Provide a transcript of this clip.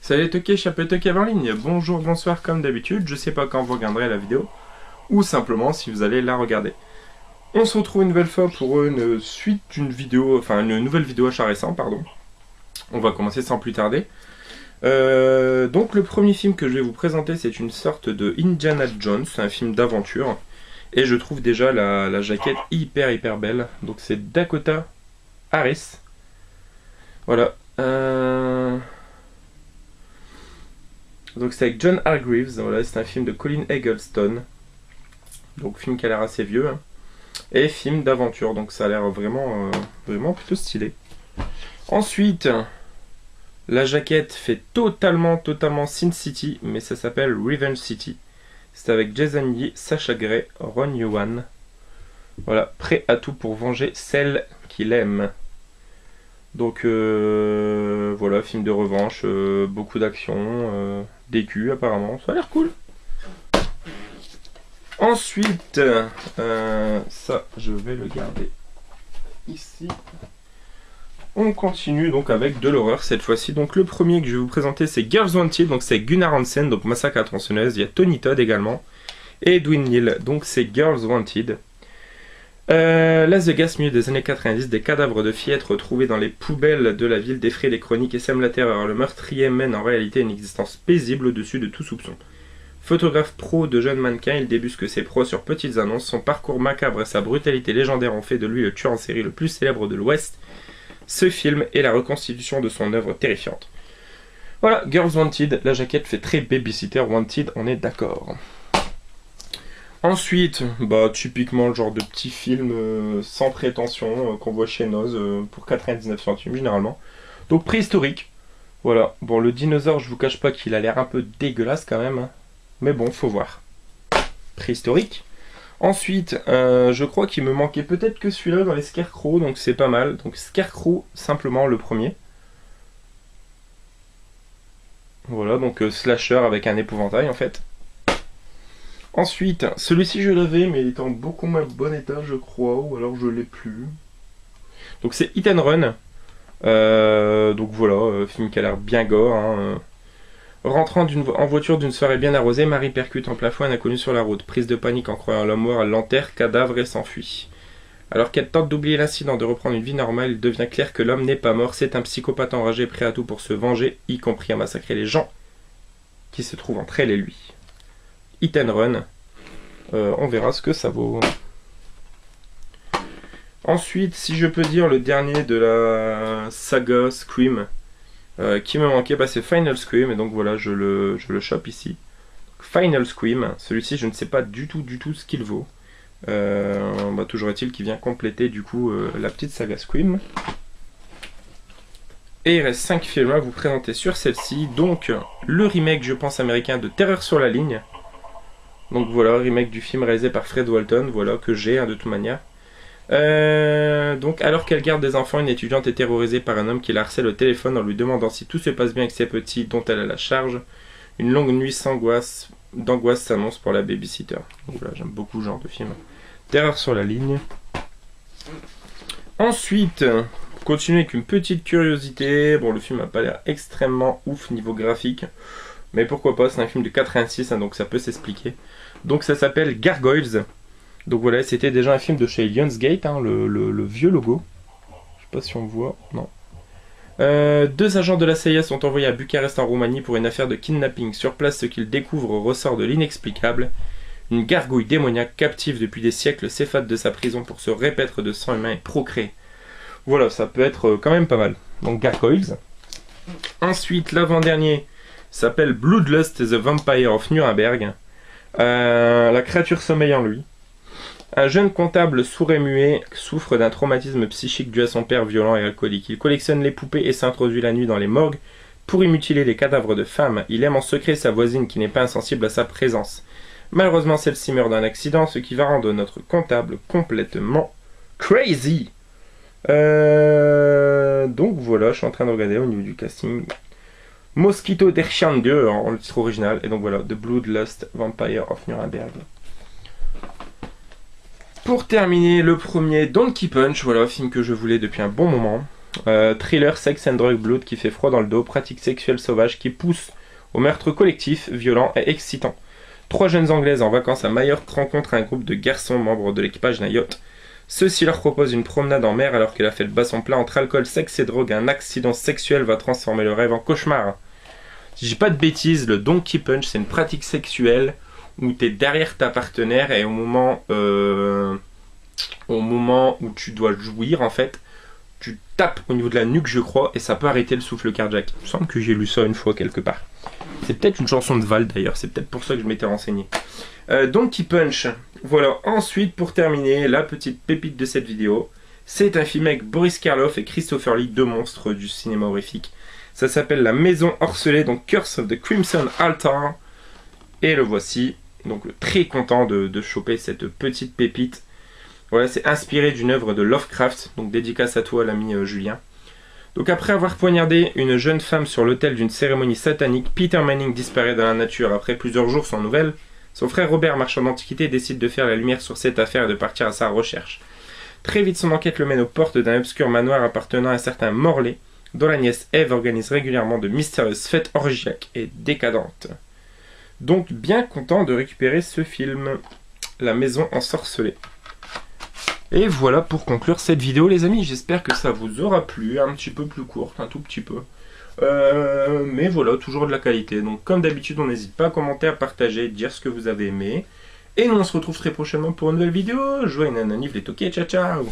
Salut Toki, chapeau Toki en ligne. Bonjour, bonsoir comme d'habitude. Je sais pas quand vous regarderez la vidéo ou simplement si vous allez la regarder. On se retrouve une nouvelle fois pour une suite d'une vidéo, enfin une nouvelle vidéo achat récent, pardon. On va commencer sans plus tarder. Donc le premier film que je vais vous présenter, c'est une sorte de Indiana Jones, un film d'aventure. Et je trouve déjà la jaquette hyper belle. Donc c'est Dakota Harris. Voilà. Donc c'est avec John Hargreaves, voilà, c'est un film de Colin Eggleston. Donc film qui a l'air assez vieux. Hein. Et film d'aventure, donc ça a l'air vraiment plutôt stylé. Ensuite, la jaquette fait totalement Sin City, mais ça s'appelle Revenge City. C'est avec Jason Lee, Sacha Grey, Ron Yuan. Voilà, prêt à tout pour venger celle qu'il aime. Donc voilà, film de revanche, beaucoup d'action, des culs apparemment, ça a l'air cool. Ensuite, ça je vais le garder ici. On continue donc avec de l'horreur cette fois-ci. Donc le premier que je vais vous présenter c'est Girls Wanted, donc c'est Gunnar Hansen, donc Massacre à la tronçonneuse, il y a Tony Todd également, et Edwin Neal, donc c'est Girls Wanted. Las Vegas, milieu des années 90, des cadavres de fillettes retrouvés dans les poubelles de la ville défraient les chroniques et sèment la terreur. Le meurtrier mène en réalité une existence paisible au-dessus de tout soupçon. Photographe pro de jeunes mannequins, il débusque ses proies sur petites annonces. Son parcours macabre et sa brutalité légendaire ont fait de lui le tueur en série le plus célèbre de l'Ouest. Ce film est la reconstitution de son œuvre terrifiante. Voilà, Girls Wanted, la jaquette fait très Babysitter Wanted, on est d'accord. Ensuite, bah typiquement le genre de petit film sans prétention qu'on voit chez Noz pour 99 centimes généralement. Donc préhistorique. Voilà. Bon, le dinosaure, je vous cache pas qu'il a l'air un peu dégueulasse quand même. Hein. Mais bon, faut voir. Préhistorique. Ensuite, je crois qu'il me manquait peut-être que celui-là dans les Scarecrow, donc c'est pas mal. Donc Scarecrow, simplement le premier. Voilà, donc slasher avec un épouvantail en fait. Ensuite, celui-ci je l'avais, mais il est en beaucoup moins bon état, je crois, ou alors je l'ai plus. Donc c'est Hit and Run. Donc voilà, film qui a l'air bien gore. Hein. Rentrant en voiture d'une soirée bien arrosée, Marie percute en plein fouet un inconnu sur la route. Prise de panique en croyant l'homme mort, elle l'enterre, cadavre et s'enfuit. Alors qu'elle tente d'oublier l'incident, de reprendre une vie normale, il devient clair que l'homme n'est pas mort, c'est un psychopathe enragé prêt à tout pour se venger, y compris à massacrer les gens qui se trouvent entre elle et lui. Hit and Run, on verra ce que ça vaut. Ensuite, si je peux dire le dernier de la saga Scream qui me manquait, bah, c'est Final Scream, et donc voilà, je le chope ici. Final Scream, celui-ci je ne sais pas du tout ce qu'il vaut. Bah, toujours est-il qu'il vient compléter du coup la petite saga Scream. Et il reste 5 films à vous présenter sur celle-ci. Donc le remake, je pense, américain de Terreur sur la ligne. Donc voilà, remake du film réalisé par Fred Walton, voilà, que j'ai de toute manière. Donc alors qu'elle garde des enfants, une étudiante est terrorisée par un homme qui la harcèle au téléphone en lui demandant si tout se passe bien avec ses petits dont elle a la charge. Une longue nuit d'angoisse s'annonce pour la babysitter. Donc voilà, j'aime beaucoup ce genre de film. Terreur sur la ligne. Ensuite, continuer avec une petite curiosité. Bon, le film n'a pas l'air extrêmement ouf niveau graphique. Mais pourquoi pas, c'est un film de 86, hein, donc ça peut s'expliquer. Donc ça s'appelle Gargoyles. Donc voilà, c'était déjà un film de chez Lionsgate, hein, le vieux logo. Je sais pas si on voit, non. 2 agents de la CIA sont envoyés à Bucarest en Roumanie pour une affaire de kidnapping. Sur place, ce qu'ils découvrent ressort de l'inexplicable. Une gargouille démoniaque captive depuis des siècles s'effate de sa prison pour se repaître de sang humain et procréer. Voilà, ça peut être quand même pas mal. Donc Gargoyles. Ensuite, l'avant-dernier s'appelle Bloodlust the Vampire of Nuremberg. La créature sommeille en lui. Un jeune comptable sourd et muet souffre d'un traumatisme psychique dû à son père violent et alcoolique. Il collectionne les poupées et s'introduit la nuit dans les morgues pour y mutiler les cadavres de femmes. Il aime en secret sa voisine qui n'est pas insensible à sa présence. Malheureusement, celle-ci meurt d'un accident, ce qui va rendre notre comptable complètement crazy. Donc voilà, je suis en train de regarder au niveau du casting. Mosquito d'Erchanger en le titre original. Et donc voilà, The Bloodlust Vampire of Nuremberg. Pour terminer, le premier, Donkey Punch, voilà, film que je voulais depuis un bon moment. Thriller, sex and drug blood qui fait froid dans le dos, pratique sexuelle sauvage qui pousse au meurtre collectif, violent et excitant. 3 jeunes anglaises en vacances à Mayotte rencontrent un groupe de garçons membres de l'équipage d'un yacht. Ceux-ci leur proposent une promenade en mer alors que la fête bat son plein entre alcool, sexe et drogue. Un accident sexuel va transformer le rêve en cauchemar. Si j'ai pas de bêtises, le Donkey Punch c'est une pratique sexuelle où tu es derrière ta partenaire et au moment où tu dois jouir en fait, tu tapes au niveau de la nuque je crois et ça peut arrêter le souffle cardiaque. Il me semble que j'ai lu ça une fois quelque part. C'est peut-être une chanson de Val d'ailleurs, c'est peut-être pour ça que je m'étais renseigné. Donkey Punch, voilà. Ensuite pour terminer, la petite pépite de cette vidéo, c'est un film avec Boris Karloff et Christopher Lee, 2 monstres du cinéma horrifique. Ça s'appelle La Maison Orcelée, donc Curse of the Crimson Altar. Et le voici. Donc très content de choper cette petite pépite. Voilà, c'est inspiré d'une œuvre de Lovecraft, donc dédicace à toi l'ami Julien. Donc après avoir poignardé une jeune femme sur l'autel d'une cérémonie satanique, Peter Manning disparaît dans la nature après plusieurs jours sans nouvelles. Son frère Robert, marchand d'antiquités, décide de faire la lumière sur cette affaire et de partir à sa recherche. Très vite son enquête le mène aux portes d'un obscur manoir appartenant à un certain Morley, dont la nièce Eve organise régulièrement de mystérieuses fêtes orgiaques et décadentes. Donc bien content de récupérer ce film, La Maison Ensorcelée. Et voilà pour conclure cette vidéo les amis, j'espère que ça vous aura plu, un petit peu plus courte, un tout petit peu. Mais voilà, toujours de la qualité. Donc comme d'habitude, on n'hésite pas à commenter, à partager, dire ce que vous avez aimé. Et nous on se retrouve très prochainement pour une nouvelle vidéo. Joyeux nananiv les toquets, ciao ciao.